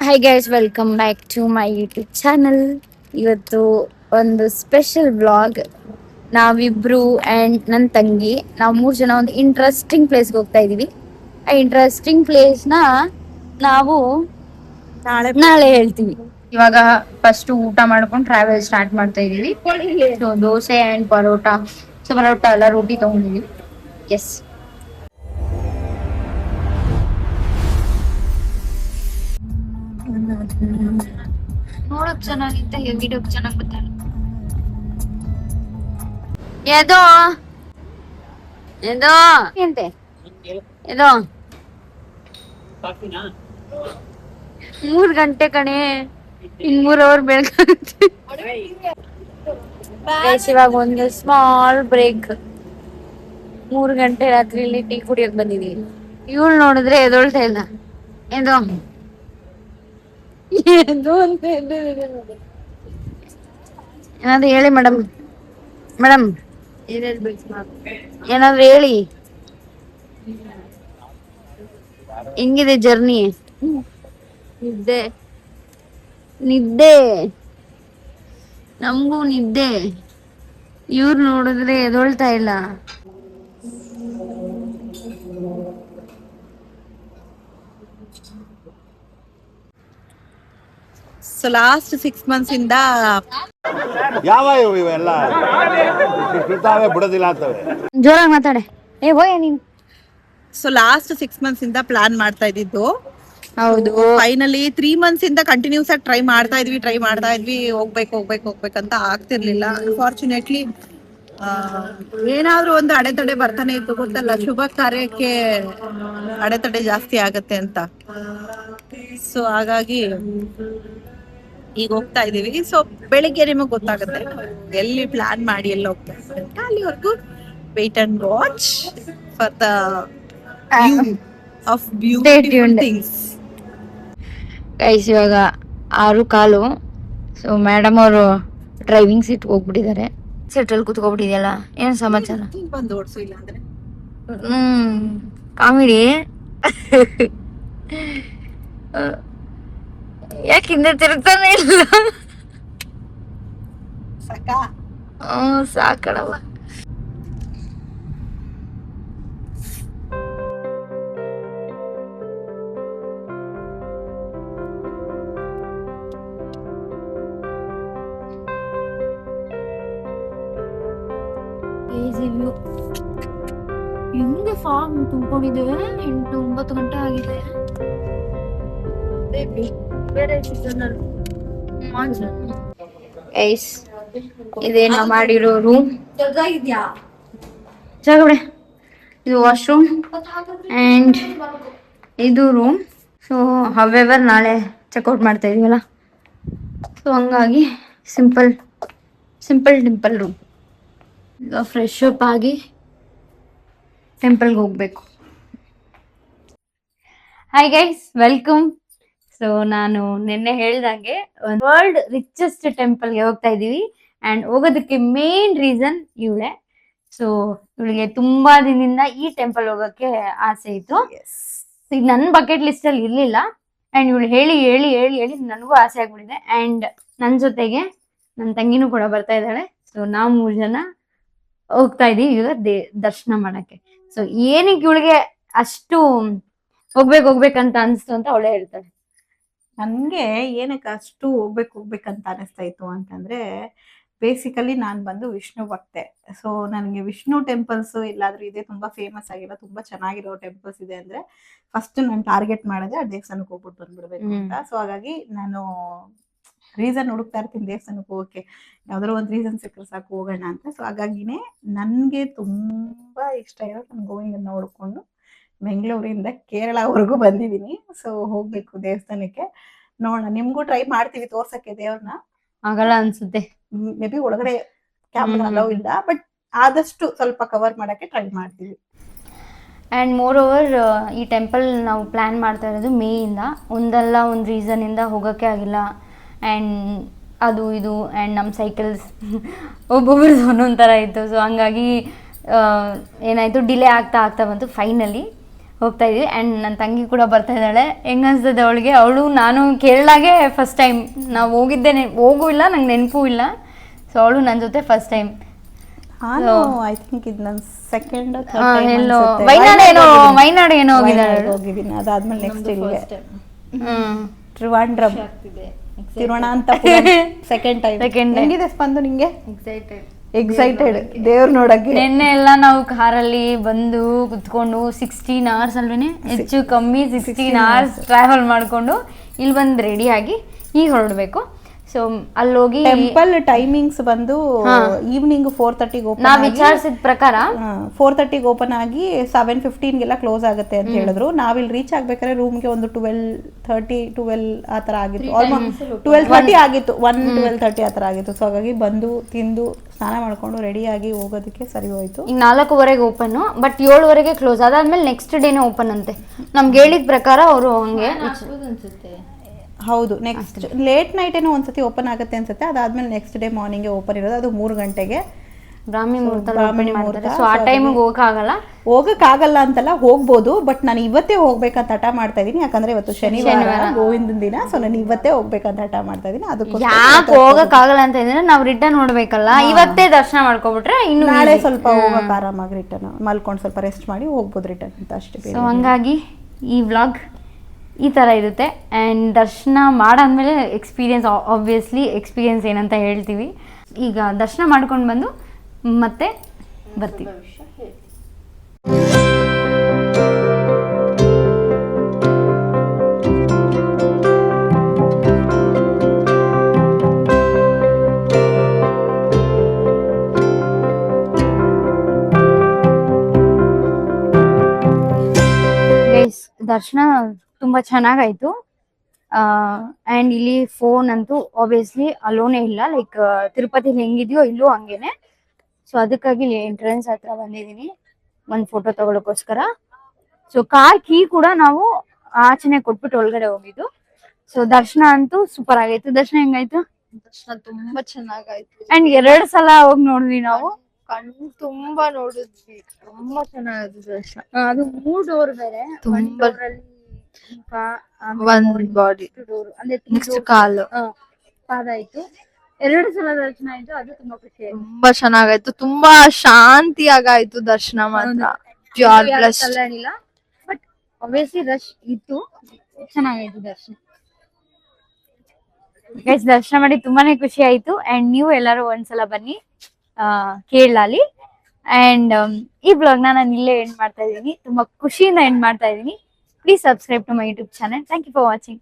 Hi guys, welcome back to my YouTube channel. ಇವತ್ತು ಒಂದು special vlog. ನಾವಿಬ್ರು and ನನ್ನ ತಂಗಿ ನಾವು 3 ಜನ ಒಂದು ಇಂಟ್ರೆಸ್ಟಿಂಗ್ ಪ್ಲೇಸ್ಗೆ ಹೋಗ್ತಾ ಇದ್ದೀವಿ. ಆ ಇಂಟ್ರೆಸ್ಟಿಂಗ್ ಪ್ಲೇಸ್ನ ನಾವು ನಾಳೆ ಹೇಳ್ತೀವಿ. ಇವಾಗ ಫಸ್ಟ್ ಊಟ ಮಾಡ್ಕೊಂಡು ಟ್ರಾವೆಲ್ ಸ್ಟಾರ್ಟ್ ಮಾಡ್ತಾ ಇದೀವಿ. So dosa and paratha. So paratha ಎಲ್ಲ ರೋಟಿ ತಗೊಂಡಿದೀವಿ. ಎಸ್, ನೋಡಕ್ ಚೆನ್ನಾಗಿತ್ತೆ, ವಿಡಿಯೋಕ್ ಚೆನ್ನಾಗಿ ಗೊತ್ತಲ್ಲ. ಏದೋ ಏದೋ ಎಂತೆ ಏದೋ 3 ಗಂಟೆ ಕಣೆ, ಇನ್ 3 ಅವರ್ ಬೆಳಗಾಗುತ್ತೆ. ಇವಾಗ ಒಂದು ಸ್ಮಾಲ್ ಬ್ರೇಕ್. 3 ಗಂಟೆ ರಾತ್ರಿಯಲ್ಲಿ ಟೀ ಕುಡಿಯಕ್ ಬಂದಿದೀವಿ. ಇವಳು ನೋಡಿದ್ರೆ ಎದೊಳ್ತಾ ಇಲ್ಲ. ಏದೋ ಏನು ಅಂತ ಏನಾದ್ರು ಹೇಳಿ ಮೇಡಮ್. ಮೇಡಮ್ ಏನಾದ್ರು ಹೇಳಿ, ಹೆಂಗಿದೆ ಜರ್ನಿ? ನಿದ್ದೆ ನಿದ್ದೆ, ನಮಗೂ ನಿದ್ದೆ. ಇವ್ರು ನೋಡಿದ್ರೆ ಎದೊಳ್ತಾ ಇಲ್ಲ. ಸೊ ಲಾಸ್ಟ್ 6 months ಇಂದ ಯಾವ ಇವೆಲ್ಲ ಬಿಡೋದಿಲ್ಲ ಅಂತವೆ. ಜೋರಾಗಿ ಮಾತಾಡೆ. ಹೋಯ ನೀನ್. ಸೊ ಲಾಸ್ಟ್ 6 months ಇಂದ ಪ್ಲಾನ್ ಮಾಡ್ತಾ ಇದ್ದಿದ್ದು. ಹೌದು, ಫೈನಲಿ 3 months ಇಂದ ಕಂಟಿನ್ಯೂಸ್ ಆಗಿ ಟ್ರೈ ಮಾಡ್ತಾ ಇದ್ವಿ. ಹೋಗ್ಬೇಕಂತ ಆಗ್ತಿರ್ಲಿಲ್ಲ. ಅನ್ಫಾರ್ಚುನೇಟ್ಲಿ ಏನಾದ್ರೂ ಒಂದು ಅಡೆತಡೆ ಬರ್ತಾನೆ ಇತ್ತು, ಗೊತ್ತಲ್ಲ, ಶುಭ ಕಾರ್ಯಕ್ಕೆ ಅಡೆತಡೆ ಜಾಸ್ತಿ ಆಗತ್ತೆ ಅಂತ. ಸೊ ಹಾಗಾಗಿ ಈಗ ಹೋಗ್ತಾ ಇದೀವಿ. ಸೊ ಬೆಳಿಗ್ಗೆ ನಿಮಗ್ ಗೊತ್ತಾಗುತ್ತೆ ಎಲ್ಲಿ ಪ್ಲಾನ್ ಮಾಡಿ ಎಲ್ಲಿ ಹೋಗ್ತಾ ಇದ್ದೀವಿ ಅಂತ. ಅಲ್ಲಿವರೆಗೂ wait and watch for the view of beautiful things. Guys ಇವಾಗ 6:15. ಸೊ ಮೇಡಮ್ ಅವರು ಡ್ರೈವಿಂಗ್ ಸೀಟ್ ಹೋಗ್ಬಿಟ್ಟಿದ್ದಾರೆ. ಸೀಟಲ್ಲಿ ಕೂತ್ಕೊಬಿಟ್ಟಿದೆಯಲ್ಲ, ಏನ್ ಸಮಾಚಾರ? ಬಂದು ಓಡಿಸು, ಇಲ್ಲ ಅಂದ್ರೆ ಕಾಮಿಡಿ. ಯಾಕೆ ಹಿಂದೆ ತಿರುಗ್ತಾನೆ ಇಲ್ಲ? ಸಾಕಡವ. ಹೆಂಗೆ ಫಾರ್ಮ್ ತುಂಬಿಕೊಂಡಿದೆ. 8-9 ಗಂಟೆ ಆಗಿದೆ. ಇದೇನ ಮಾಡಿರೋ ರೂಮ್ ಜಾಗಡೆ. ಇದು ವಾಶ್ರೂಮ್ ಅಂಡ್ ಇದು ರೂಮ್. ಸೊ ಹವೆವರ್ ನಾಳೆ ಚೆಕ್ಔಟ್ ಮಾಡ್ತಾ ಇದೀವಲ್ಲ, ಸೊ ಹಂಗಾಗಿ ಸಿಂಪಲ್ ಟಿಂಪಲ್ ರೂಮ್. ಈಗ ಫ್ರೆಶ್ ಅಪ್ ಆಗಿ ಟೆಂಪಲ್ಗೆ ಹೋಗ್ಬೇಕು. Hi guys, welcome. ಸೊ ನಾನು ನಿನ್ನೆ ಹೇಳ್ದಂಗೆ ವರ್ಲ್ಡ್ ರಿಚೆಸ್ಟ್ ಟೆಂಪಲ್ಗೆ ಹೋಗ್ತಾ ಇದ್ದೀವಿ. ಅಂಡ್ ಹೋಗೋದಕ್ಕೆ ಮೇನ್ ರೀಸನ್ ಇವಳೆ. ಸೊ ಇವಳಿಗೆ ತುಂಬಾ ದಿನದಿಂದ ಈ ಟೆಂಪಲ್ ಹೋಗೋಕ್ಕೆ ಆಸೆ ಇತ್ತು. ಇದು ನನ್ನ ಬಕೆಟ್ ಲಿಸ್ಟ್ ಅಲ್ಲಿ ಇರ್ಲಿಲ್ಲ. ಅಂಡ್ ಇವಳು ಹೇಳಿ ಹೇಳಿ ಹೇಳಿ ಹೇಳಿ ನನಗೂ ಆಸೆ ಆಗ್ಬಿಟ್ಟಿದೆ. ಅಂಡ್ ನನ್ನ ಜೊತೆಗೆ ನನ್ನ ತಂಗಿನೂ ಕೂಡ ಬರ್ತಾ ಇದ್ದಾಳೆ. ಸೊ ನಾವು 3 ಜನ ಹೋಗ್ತಾ ಇದೀವಿ ಈಗ ದರ್ಶನ ಮಾಡಕ್ಕೆ. ಸೊ ಏನಕ್ಕೆ ಇವಳಿಗೆ ಅಷ್ಟು ಹೋಗ್ಬೇಕಂತ ಅನಿಸ್ತು ಅಂತ ಅವಳೇ ಹೇಳ್ತಾಳೆ. ನನ್ಗೆ ಏನಕ್ಕೆ ಅಷ್ಟು ಹೋಗ್ಬೇಕಂತ ಅನಿಸ್ತಾ ಇತ್ತು ಅಂತಂದ್ರೆ, ಬೇಸಿಕಲಿ ನಾನು ಬಂದು ವಿಷ್ಣು ಭಕ್ತೆ. ಸೊ ನನಗೆ ವಿಷ್ಣು ಟೆಂಪಲ್ಸ್ ಎಲ್ಲಾದ್ರೂ ಇದೆ, ತುಂಬಾ ಫೇಮಸ್ ಆಗಿರೋ ತುಂಬಾ ಚೆನ್ನಾಗಿರೋ ಟೆಂಪಲ್ಸ್ ಇದೆ ಅಂದ್ರೆ ಫಸ್ಟ್ ನಾನು ಟಾರ್ಗೆಟ್ ಮಾಡೋದೇ ಆ ದೇವಸ್ಥಾನಕ್ಕೆ ಹೋಗ್ಬಿಟ್ಟು ಬಂದ್ಬಿಡ್ಬೇಕು ಅಂತ. ಸೊ ಹಾಗಾಗಿ ನಾನು ರೀಸನ್ ಹುಡುಕ್ತಾ ಇರ್ತೀನಿ ದೇವಸ್ಥಾನಕ್ಕೆ ಹೋಗಕ್ಕೆ. ಯಾವ್ದಾದ್ರು ಒಂದು ರೀಸನ್ ಸಿಕ್ಕರೆ ಸಾಕು ಹೋಗೋಣ ಅಂತ. ಸೊ ಹಾಗಾಗಿನೇ ನನ್ಗೆ ತುಂಬಾ ಇಷ್ಟ ಇರೋ ನಾನು ಗೋವಿಂದನ್ನ ನೋಡ್ಕೊಂಡು ಬೆಂಗಳೂರಿಂದ ಕೇರಳವರೆಗೂ ಬಂದಿದ್ದೀನಿ. ಸೊ ಹೋಗ್ಬೇಕು ದೇವಸ್ಥಾನಕ್ಕೆ. ನೋಡೋಣ, ನಿಮ್ಗೂ ಟ್ರೈ ಮಾಡ್ತೀವಿ ತೋರ್ಸಕ್ಕೆ ದೇವ್ರನ್ನ. ಆಗಲ್ಲ ಅನ್ಸುತ್ತೆ, ಮೇ ಬಿ ಒಳಗಡೆ ಕ್ಯಾಮ್ರಾ ಅಲೋ ಇಲ್ಲ, ಬಟ್ ಆದಷ್ಟು ಸ್ವಲ್ಪ ಕವರ್ ಮಾಡಕ್ಕೆ ಟ್ರೈ ಮಾಡ್ತೀವಿ. ಆ್ಯಂಡ್ ಮೋರ್ ಓವರ್ ಈ ಟೆಂಪಲ್ ನಾವು ಪ್ಲ್ಯಾನ್ ಮಾಡ್ತಾ ಇರೋದು ಮೇಯಿಂದ. ಒಂದಲ್ಲ ಒಂದು ರೀಸನಿಂದ ಹೋಗೋಕ್ಕೆ ಆಗಿಲ್ಲ. ಆ್ಯಂಡ್ ಅದು ಇದು ಆ್ಯಂಡ್ ನಮ್ಮ ಸೈಕಲ್ಸ್ ಒಬ್ಬೊಬ್ರದ್ದು ಒಂದೊಂದು ಥರ ಇತ್ತು. ಸೊ ಹಂಗಾಗಿ ಏನಾಯಿತು, ಡಿಲೇ ಆಗ್ತಾ ಬಂತು. ಫೈನಲಿ ಹೋಗ್ತಾ ಇದೀವಿ. ಆ್ಯಂಡ್ ನನ್ನ ತಂಗಿ ಕೂಡ ಬರ್ತಾ ಇದ್ದಾಳೆ. ಹೆಂಗೆ ಅನ್ಸ್ತದೆ ಅವಳಿಗೆ? ಅವಳು ನಾನು ಕೇರಳಾಗೆ ಫಸ್ಟ್ ಟೈಮ್ ನಾವು ಹೋಗಿದ್ದೇನೆ, ಹೋಗೂ ಇಲ್ಲ, ನಂಗೆ ನೆನಪೂ ಇಲ್ಲ. ಸೊ ಅವಳು ನನ್ನ ಜೊತೆ ಫಸ್ಟ್ ಟೈಮ್. ನಾನು ಐ ಥಿಂಕ್ ಇದು ನನ್ನ ಸೆಕೆಂಡ್ ಎಲ್ಲೋ ವೈನಾಡ್ ಏನೋ ಹೋಗಿದ್ದೀನಿ. ಅದಾದ್ಮೇಲೆ ನೆಕ್ಸ್ಟ್ ಇಲ್ಲಿಗೆ ಟ್ರಿವಾಂಡ್ರಮ್, ತಿರುವನಂತಪುರಂ ಸೆಕೆಂಡ್ ಟೈಮ್. ಹೆಂಗಿದೆ ಸ್ಪಂದು ನಿಂಗೆ? ಎಕ್ಸೈಟೆಡ್ ದೇವ್ರ ನೋಡಕ್ಕೆ. ನಿನ್ನೆ ಎಲ್ಲ ನಾವು ಕಾರಲ್ಲಿ ಬಂದು ಕುತ್ಕೊಂಡು 16 hours ಅಲ್ವೇನೆ, ಹೆಚ್ಚು ಕಮ್ಮಿ 16 hours ಟ್ರಾವೆಲ್ ಮಾಡ್ಕೊಂಡು ಇಲ್ಲಿ ಬಂದು ರೆಡಿ ಆಗಿ ಈಗ ಹೊರಡ್ಬೇಕು. ಸೊ ಅಲ್ಲಿ ಹೋಗಿ ಟೆಂಪಲ್ ಟೈಮಿಂಗ್ಸ್ ಬಂದು ಈವ್ನಿಂಗ್ 4:30 ಓಪನ್, ನಾವ್ ವಿಚಾರಿಸಿದ ಪ್ರಕಾರ 4:30 ಓಪನ್ ಆಗಿ 7:15 ಕ್ಲೋಸ್ ಆಗುತ್ತೆ ಅಂತ ಹೇಳಿದ್ರು. ನಾವಿಲ್ಲಿ ರೀಚ್ ಆಗ್ಬೇಕಾದ್ರೆ ರೂಮ್ಗೆ ಒಂದು 12:30 ಆ ತರ ಆಗಿತ್ತು, ಆಲ್ಮೋಸ್ಟ್ 12:30 ಆಗಿತ್ತು, 12:30 ಆ ತರ ಆಗಿತ್ತು. ಸೊ ಹಾಗಾಗಿ ಬಂದು ತಿಂದು ಸ್ನಾನ ಮಾಡ್ಕೊಂಡು ರೆಡಿ ಆಗಿ ಹೋಗೋದಕ್ಕೆ ಸರಿ ಹೋಯ್ತು. ಈಗ 4:15 ಓಪನ್, ಬಟ್ 7:00 ಕ್ಲೋಸ್. ಅದಾದ್ಮೇಲೆ ನೆಕ್ಸ್ಟ್ ಡೇನೇ ಓಪನ್ ಅಂತೆ ನಮ್ಗೆ ಹೇಳಿದ ಪ್ರಕಾರ. ಅವರು ಹಂಗೆ ಹೌದು, ನೆಕ್ಸ್ಟ್ ಲೇಟ್ ನೈಟ್ ಏನೋ ಒಂದ್ಸತಿ ಓಪನ್ ಆಗುತ್ತೆ ಅನ್ಸುತ್ತೆ. ಅದಾದ್ಮೇಲೆ ನೆಕ್ಸ್ಟ್ ಡೇ ಮಾರ್ನಿಂಗ್ ಓಪನ್ ಇರೋದು, ಅದು 3 ಗಂಟೆಗೆ ಬ್ರಾಹ್ಮಿ ಮುಹೂರ್ತ. ಸೊ ಆ ಟೈಮಿಗೆ ಹೋಗಕ್ಕಾಗಲ್ಲ ಅಂತಲ್ಲ, ಹೋಗ್ಬೋದು. ಬಟ್ ನಾನು ಇವತ್ತೇ ಹೋಗ್ಬೇಕಂತ ಹಠ ಮಾಡ್ತಾ ಇದೀನಿ, ಯಾಕಂದ್ರೆ ಇವತ್ತು ಶನಿವಾರ ಗೋವಿಂದನ ದಿನ. ಸೊ ನಾನು ಇವತ್ತೇ ಹೋಗ್ಬೇಕಂತ ಹಠ ಮಾಡ್ತಾ ಇದೀನಿ. ಅದಕ್ಕೆ ಯಾಕೆ ಹೋಗಕ್ಕಾಗಲ್ಲ ಅಂತ ಹೇಳಿದ್ರೆ ನಾವು ರಿಟರ್ನ್ ನೋಡ್ಬೇಕಲ್ಲ, ಇವತ್ತೇ ದರ್ಶನ ಮಾಡ್ಕೊಬಿಟ್ರೆ ಇನ್ನು ನಾಳೆ ಸ್ವಲ್ಪ ಹೋಗಕ್ ಆರಾಮಾಗಿ ರಿಟರ್ನ್ ಮಲ್ಕೊಂಡು ಸ್ವಲ್ಪ ರೆಸ್ಟ್ ಮಾಡಿ ಹೋಗ್ಬೋದು ರಿಟರ್ನ್ ಅಂತ ಅಷ್ಟೇ. ಸೊ ಹಂಗಾಗಿ ಈ ವ್ಲಾಗ್ ಈ ಥರ ಇರುತ್ತೆ. ಆ್ಯಂಡ್ ದರ್ಶನ ಮಾಡಾದ್ಮೇಲೆ ಎಕ್ಸ್ಪೀರಿಯನ್ಸ್, ಆಬ್ವಿಯಸ್ಲಿ ಎಕ್ಸ್ಪೀರಿಯನ್ಸ್ ಏನಂತ ಹೇಳ್ತೀವಿ. ಈಗ ದರ್ಶನ ಮಾಡ್ಕೊಂಡು ಬಂದು ಮತ್ತೆ ಬರ್ತೀವಿ. ದರ್ಶನ ತುಂಬಾ ಚೆನ್ನಾಗಾಯ್ತು. ಆ್ಯಂಡ್ ಇಲ್ಲಿ ಫೋನ್ ಅಂತೂ ಆಬ್ವಿಯಸ್ಲಿ ಅಲೋನೇ ಇಲ್ಲ, ಲೈಕ್ ತಿರುಪತಿಲಿ ಹೆಂಗಿದೆಯೋ ಇಲ್ಲೂ ಹಂಗೇನೆ. ಸೊ ಅದಕ್ಕಾಗಿ ಇಲ್ಲಿ ಎಂಟ್ರೆನ್ಸ್ ಹತ್ರ ಬಂದಿದ್ದೀನಿ ಒಂದು ಫೋಟೋ ತಗೊಳಕೋಸ್ಕರ. ಸೊ ಕಾರ್ ಕೀ ಕೂಡ ನಾವು ಆಚೆನೆ ಕೊಟ್ಬಿಟ್ಟು ಒಳಗಡೆ ಹೋಗಿದ್ದು. ಸೊ ದರ್ಶನ ಅಂತೂ ಸೂಪರ್ ಆಗೈತು. ದರ್ಶನ ಹೆಂಗಾಯ್ತು? ದರ್ಶನ ತುಂಬಾ ಚೆನ್ನಾಗಾಯ್ತು. ಅಂಡ್ 2 ಸಲ ಹೋಗಿ ನೋಡಿದ್ವಿ ನಾವು, ಕಣ್ಣು ತುಂಬಾ ನೋಡಿದ್ವಿ, ತುಂಬಾ ಚೆನ್ನಾಗಿತ್ತು ದರ್ಶನ. ಅದು 3 ಡೋರ್ ಬೇರೆ, ತುಂಬಾ ಒಂದ್ ಬಾಡಿ ಡೋರ್ ಅಂದ್ರೆ ನೆಕ್ಸ್ಟ್ ಕಾಲು ಪಾದ ಆಯ್ತು. 2 ಸಲ ದರ್ಶನ ಆಯ್ತು, ಅದು ತುಂಬಾ ಖುಷಿ ಆಯ್ತು. ತುಂಬಾ ಚೆನ್ನಾಗಾಯ್ತು, ತುಂಬಾ ಶಾಂತಿಯಾಗಾಯ್ತು ದರ್ಶನ ಮಾತ್ರ. Pure bless. ಏನಿಲ್ಲ, ಬಟ್ ಆಬ್ವಿಯಸ್ಲಿ ರಶ್ ಇತ್ತು, ಚೆನ್ನಾಗಾಯ್ತು ದರ್ಶನ. ಗೈಸ್ ದರ್ಶನ ಮಾಡಿ ತುಂಬಾನೇ ಖುಷಿ ಆಯ್ತು. ಅಂಡ್ ನೀವು ಎಲ್ಲರೂ ಒಂದ್ಸಲ ಬನ್ನಿ ಕೇರಳಲ್ಲಿ. ಅಂಡ್ ಈ ಬ್ಲಾಗ್ ನಾನು ಇಲ್ಲೇ ಎಂಡ್ ಮಾಡ್ತಾ ಇದ್ದೀನಿ, ತುಂಬಾ ಖುಷಿಯಿಂದ ಎಂಡ್ ಮಾಡ್ತಾ ಇದ್ದೀನಿ. Please subscribe to my YouTube channel. Thank you for watching.